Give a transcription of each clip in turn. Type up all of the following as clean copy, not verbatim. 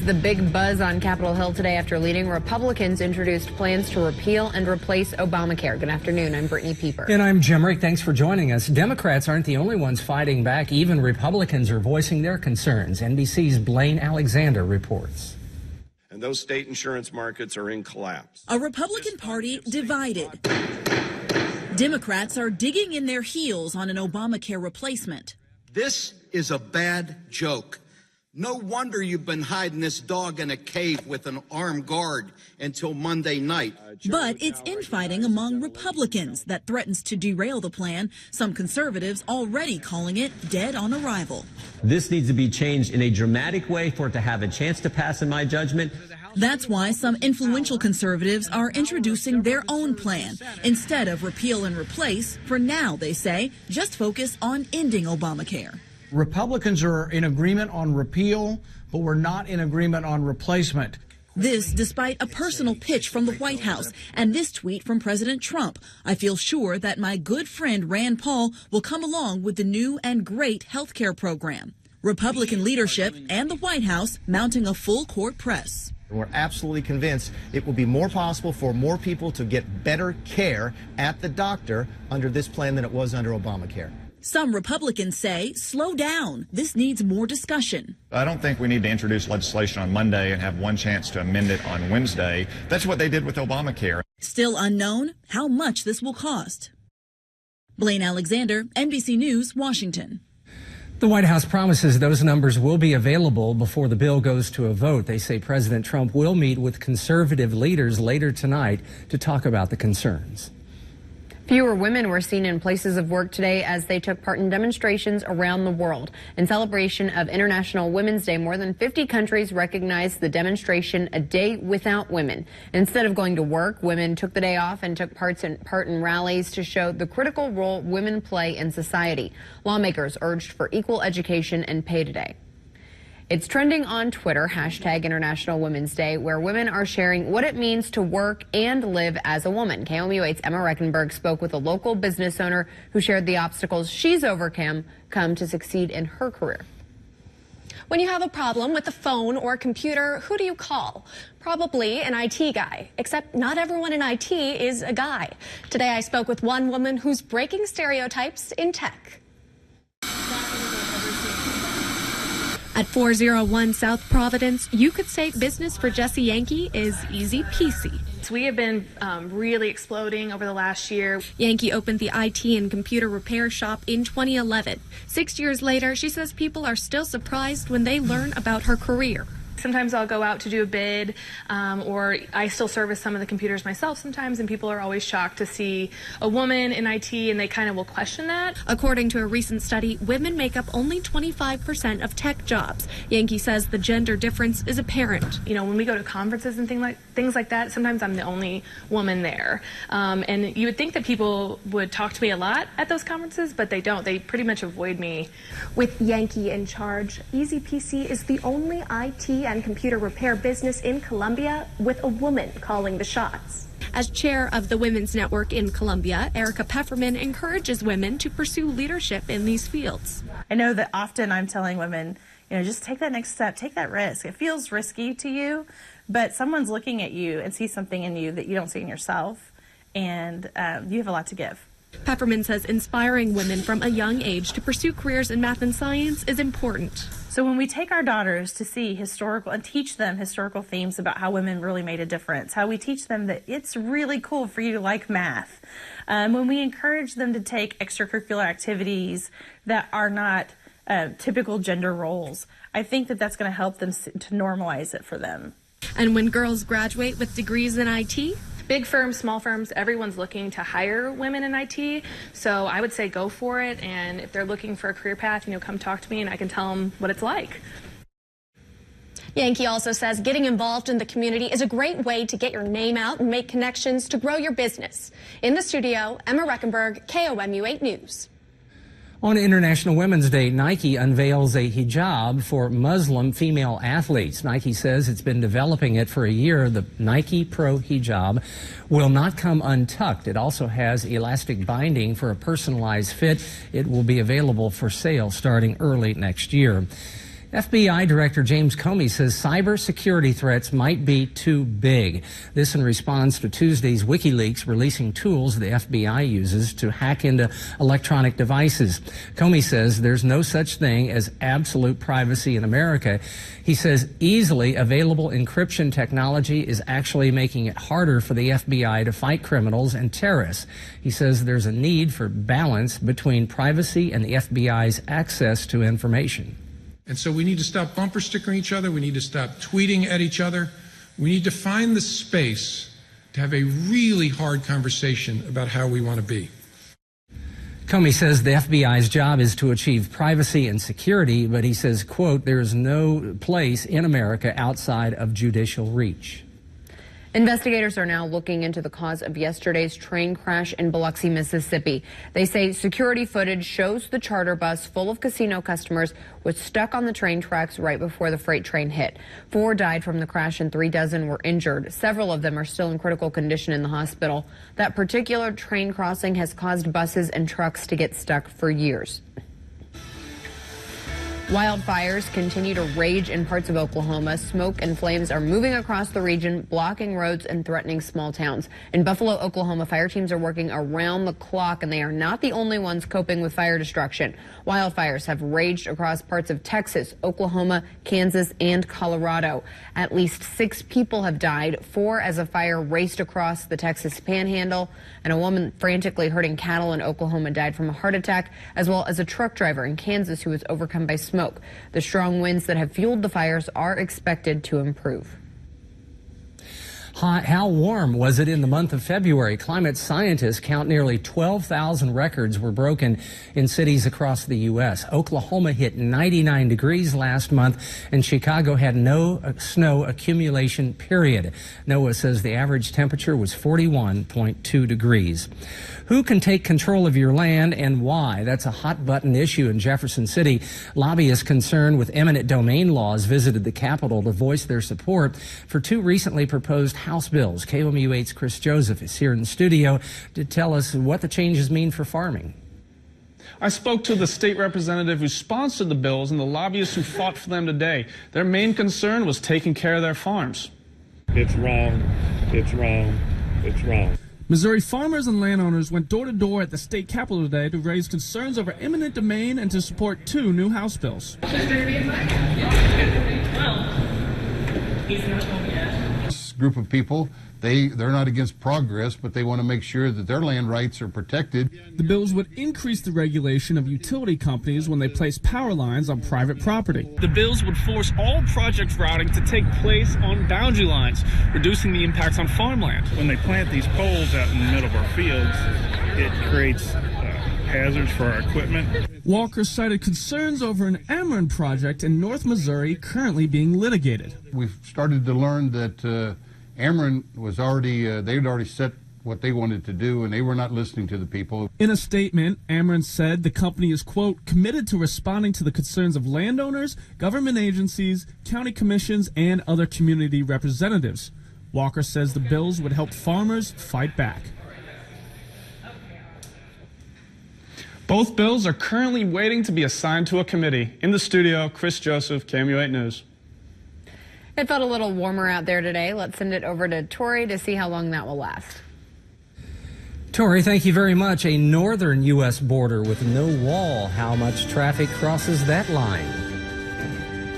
the big buzz on Capitol Hill today after leading Republicans introduced plans to repeal and replace Obamacare. Good afternoon. I'm Brittany Pieper. And I'm Jim Rick. Thanks for joining us. Democrats aren't the only ones fighting back. Even Republicans are voicing their concerns. NBC's Blaine Alexander reports. And those state insurance markets are in collapse. A Republican Party divided. Democrats are digging in their heels on an Obamacare replacement. This is a bad joke. No wonder you've been hiding this dog in a cave with an armed guard until Monday night. But it's infighting among Republicans that threatens to derail the plan. Some conservatives already calling it dead on arrival. This needs to be changed in a dramatic way for it to have a chance to pass, in my judgment. That's why some influential conservatives are introducing their own plan. Instead of repeal and replace, for now, they say, just focus on ending Obamacare. Republicans are in agreement on repeal, but we're not in agreement on replacement. This despite a personal pitch from the White House and this tweet from President Trump. I feel sure that my good friend Rand Paul will come along with the new and great health care program. Republican leadership and the White House mounting a full court press. We're absolutely convinced it will be more possible for more people to get better care at the doctor under this plan than it was under Obamacare. Some Republicans say, slow down. This needs more discussion. I don't think we need to introduce legislation on Monday and have one chance to amend it on Wednesday. That's what they did with Obamacare. Still unknown how much this will cost. Blaine Alexander, NBC News, Washington. The White House promises those numbers will be available before the bill goes to a vote. They say President Trump will meet with conservative leaders later tonight to talk about the concerns. Fewer women were seen in places of work today as they took part in demonstrations around the world. In celebration of International Women's Day, more than 50 countries recognized the demonstration A Day Without Women. Instead of going to work, women took the day off and took part in rallies to show the critical role women play in society. Lawmakers urged for equal education and pay today. It's trending on Twitter, hashtag International Women's Day, where women are sharing what it means to work and live as a woman. KOMU8's Emma Reckenberg spoke with a local business owner who shared the obstacles she's overcome to succeed in her career. When you have a problem with a phone or a computer, who do you call? Probably an IT guy, except not everyone in IT is a guy. Today I spoke with one woman who's breaking stereotypes in tech. At 401 South Providence, you could say business for Jesse Yankee is easy peasy. We have been really exploding over the last year. Yankee opened the IT and computer repair shop in 2011. 6 years later, she says people are still surprised when they learn about her career. Sometimes I'll go out to do a bid, or I still service some of the computers myself sometimes, and people are always shocked to see a woman in IT, and they kind of will question that. According to a recent study, women make up only 25% of tech jobs. Yankee says the gender difference is apparent. You know, when we go to conferences and things like that, sometimes I'm the only woman there. And you would think that people would talk to me a lot at those conferences, but they don't. They pretty much avoid me. With Yankee in charge, Easy PC is the only IT and computer repair business in Columbia with a woman calling the shots. As chair of the Women's Network in Columbia, Erica Pefferman encourages women to pursue leadership in these fields. I know that often I'm telling women, just take that next step, take that risk. It feels risky to you, but someone's looking at you and sees something in you that you don't see in yourself, and you have a lot to give. Pefferman says inspiring women from a young age to pursue careers in math and science is important. So when we take our daughters to see historical and teach them historical themes about how women really made a difference, how we teach them that it's really cool for you to like math, when we encourage them to take extracurricular activities that are not typical gender roles, I think that that's going to help them to normalize it for them. And when girls graduate with degrees in IT, big firms, small firms, everyone's looking to hire women in IT. So I would say go for it. And if they're looking for a career path, come talk to me and I can tell them what it's like. Yankee also says getting involved in the community is a great way to get your name out and make connections to grow your business. In the studio, Emma Reckenberg, KOMU8 News. On International Women's Day, Nike unveils a hijab for Muslim female athletes. Nike says it's been developing it for a year. The Nike Pro hijab will not come untucked. It also has elastic binding for a personalized fit. It will be available for sale starting early next year. FBI Director James Comey says cybersecurity threats might be too big. This in response to Tuesday's WikiLeaks releasing tools the FBI uses to hack into electronic devices. Comey says there's no such thing as absolute privacy in America. He says easily available encryption technology is actually making it harder for the FBI to fight criminals and terrorists. He says there's a need for balance between privacy and the FBI's access to information. And so we need to stop bumper stickering each other. We need to stop tweeting at each other. We need to find the space to have a really hard conversation about how we want to be. Comey says the FBI's job is to achieve privacy and security, but he says, quote, there is no place in America outside of judicial reach. Investigators are now looking into the cause of yesterday's train crash in Biloxi, Mississippi. They say security footage shows the charter bus full of casino customers was stuck on the train tracks right before the freight train hit. 4 died from the crash and 3 dozen were injured. Several of them are still in critical condition in the hospital. That particular train crossing has caused buses and trucks to get stuck for years. Wildfires continue to rage in parts of Oklahoma. Smoke and flames are moving across the region, blocking roads and threatening small towns. In Buffalo, Oklahoma, fire teams are working around the clock, and they are not the only ones coping with fire destruction. Wildfires have raged across parts of Texas, Oklahoma, Kansas, and Colorado. At least 6 people have died, 4 as a fire raced across the Texas Panhandle, and a woman frantically herding cattle in Oklahoma died from a heart attack, as well as a truck driver in Kansas who was overcome by smoke. The strong winds that have fueled the fires are expected to improve. How warm was it in the month of February? Climate scientists count nearly 12,000 records were broken in cities across the U.S. Oklahoma hit 99 degrees last month, and Chicago had no snow accumulation, period. NOAA says the average temperature was 41.2 degrees. Who can take control of your land and why? That's a hot-button issue in Jefferson City. Lobbyists concerned with eminent domain laws visited the Capitol to voice their support for 2 recently proposed House bills. KOMU 8's Chris Joseph is here in the studio to tell us what the changes mean for farming. I spoke to the state representative who sponsored the bills and the lobbyists who fought for them today. Their main concern was taking care of their farms. It's wrong. It's wrong. It's wrong. Missouri farmers and landowners went door to door at the state capitol today to raise concerns over eminent domain and to support 2 new House bills. This group of people, they're not against progress, but they want to make sure that their land rights are protected. The bills would increase the regulation of utility companies when they place power lines on private property. The bills would force all project routing to take place on boundary lines, reducing the impacts on farmland. When they plant these poles out in the middle of our fields, it creates hazards for our equipment. Walker cited concerns over an Ameren project in North Missouri currently being litigated. We've started to learn that Ameren was they'd already set what they wanted to do, and they were not listening to the people. In a statement, Ameren said the company is, quote, committed to responding to the concerns of landowners, government agencies, county commissions, and other community representatives. Walker says the bills would help farmers fight back. Both bills are currently waiting to be assigned to a committee. In the studio, Chris Joseph, KOMU 8 News. It felt a little warmer out there today. Let's send it over to Tori to see how long that will last. Tori, thank you very much. A northern U.S. border with no wall. How much traffic crosses that line?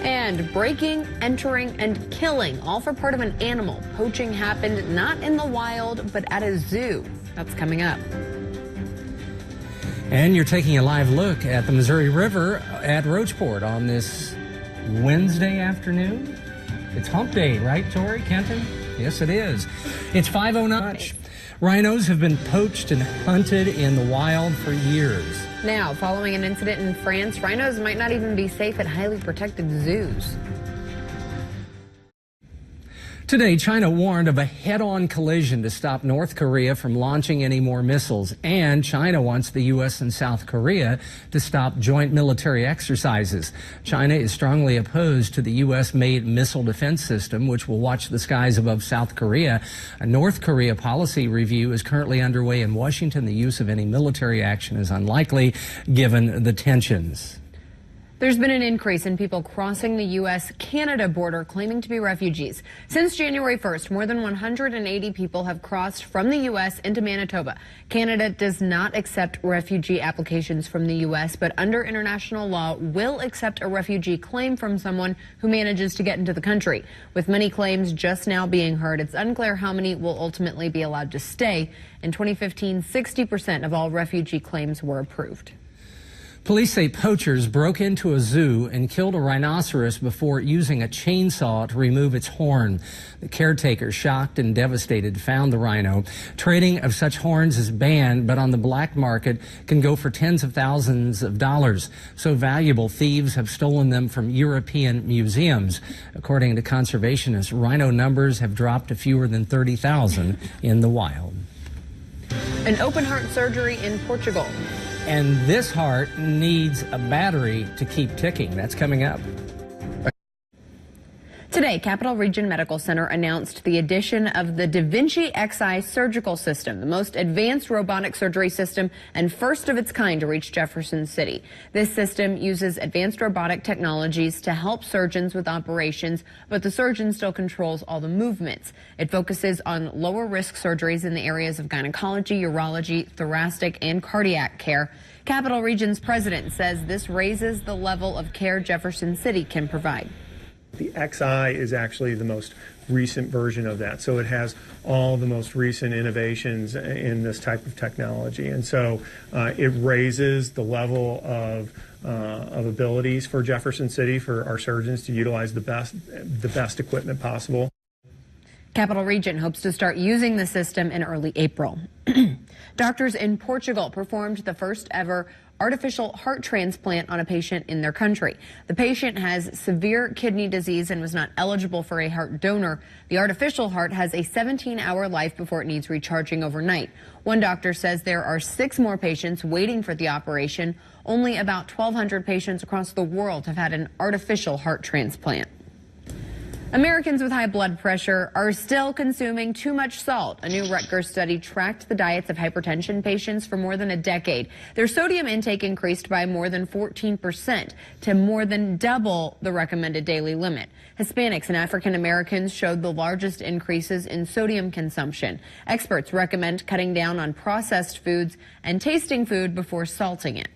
And breaking, entering, and killing, all for part of an animal. Poaching happened not in the wild, but at a zoo. That's coming up. And you're taking a live look at the Missouri River at Roachport on this Wednesday afternoon. It's hump day, right, Tori, Kenton? Yes, it is. It's 5:09. Rhinos have been poached and hunted in the wild for years. Now, following an incident in France, rhinos might not even be safe at highly protected zoos. Today, China warned of a head-on collision to stop North Korea from launching any more missiles. And China wants the U.S. and South Korea to stop joint military exercises. China is strongly opposed to the U.S.-made missile defense system, which will watch the skies above South Korea. A North Korea policy review is currently underway in Washington. The use of any military action is unlikely given the tensions. There's been an increase in people crossing the U.S.-Canada border claiming to be refugees. Since January 1st, more than 180 people have crossed from the U.S. into Manitoba. Canada does not accept refugee applications from the U.S., but under international law will accept a refugee claim from someone who manages to get into the country. With many claims just now being heard, it's unclear how many will ultimately be allowed to stay. In 2015, 60% of all refugee claims were approved. Police say poachers broke into a zoo and killed a rhinoceros before using a chainsaw to remove its horn. The caretaker, shocked and devastated, found the rhino. Trading of such horns is banned, but on the black market can go for tens of thousands of dollars. So valuable, thieves have stolen them from European museums. According to conservationists, rhino numbers have dropped to fewer than 30,000 in the wild. An open heart surgery in Portugal. And this heart needs a battery to keep ticking. That's coming up. Today, Capital Region Medical Center announced the addition of the Da Vinci Xi surgical system, the most advanced robotic surgery system and first of its kind to reach Jefferson City. This system uses advanced robotic technologies to help surgeons with operations, but the surgeon still controls all the movements. It focuses on lower risk surgeries in the areas of gynecology, urology, thoracic, and cardiac care. Capital Region's president says this raises the level of care Jefferson City can provide. The XI is actually the most recent version of that. So it has all the most recent innovations in this type of technology. And so it raises the level of abilities for Jefferson City for our surgeons to utilize the best equipment possible. Capital Region hopes to start using the system in early April. Doctors in Portugal performed the first ever artificial heart transplant on a patient in their country. The patient has severe kidney disease and was not eligible for a heart donor. The artificial heart has a 17-hour life before it needs recharging overnight. One doctor says there are 6 more patients waiting for the operation. Only about 1,200 patients across the world have had an artificial heart transplant. Americans with high blood pressure are still consuming too much salt. A new Rutgers study tracked the diets of hypertension patients for more than a decade. Their sodium intake increased by more than 14% to more than double the recommended daily limit. Hispanics and African Americans showed the largest increases in sodium consumption. Experts recommend cutting down on processed foods and tasting food before salting it.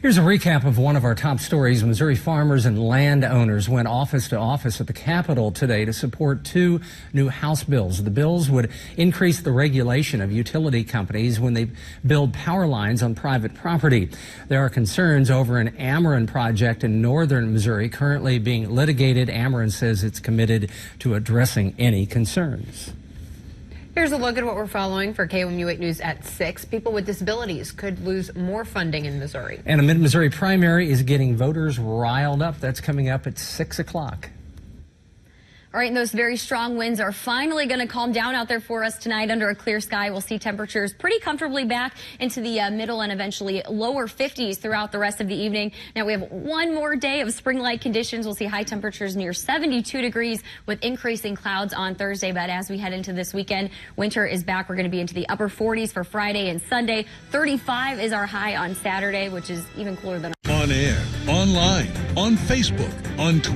Here's a recap of one of our top stories. Missouri farmers and landowners went office to office at the Capitol today to support 2 new House bills. The bills would increase the regulation of utility companies when they build power lines on private property. There are concerns over an Ameren project in northern Missouri currently being litigated. Ameren says it's committed to addressing any concerns. Here's a look at what we're following for KOMU 8 News at 6. People with disabilities could lose more funding in Missouri. And a Mid-Missouri primary is getting voters riled up. That's coming up at 6 o'clock. All right, and those very strong winds are finally going to calm down out there for us tonight under a clear sky. We'll see temperatures pretty comfortably back into the middle and eventually lower 50s throughout the rest of the evening. Now we have one more day of spring-like conditions. We'll see high temperatures near 72 degrees with increasing clouds on Thursday. But as we head into this weekend, winter is back. We're going to be into the upper 40s for Friday and Sunday. 35 is our high on Saturday, which is even cooler than on air, online, on Facebook, on Twitter.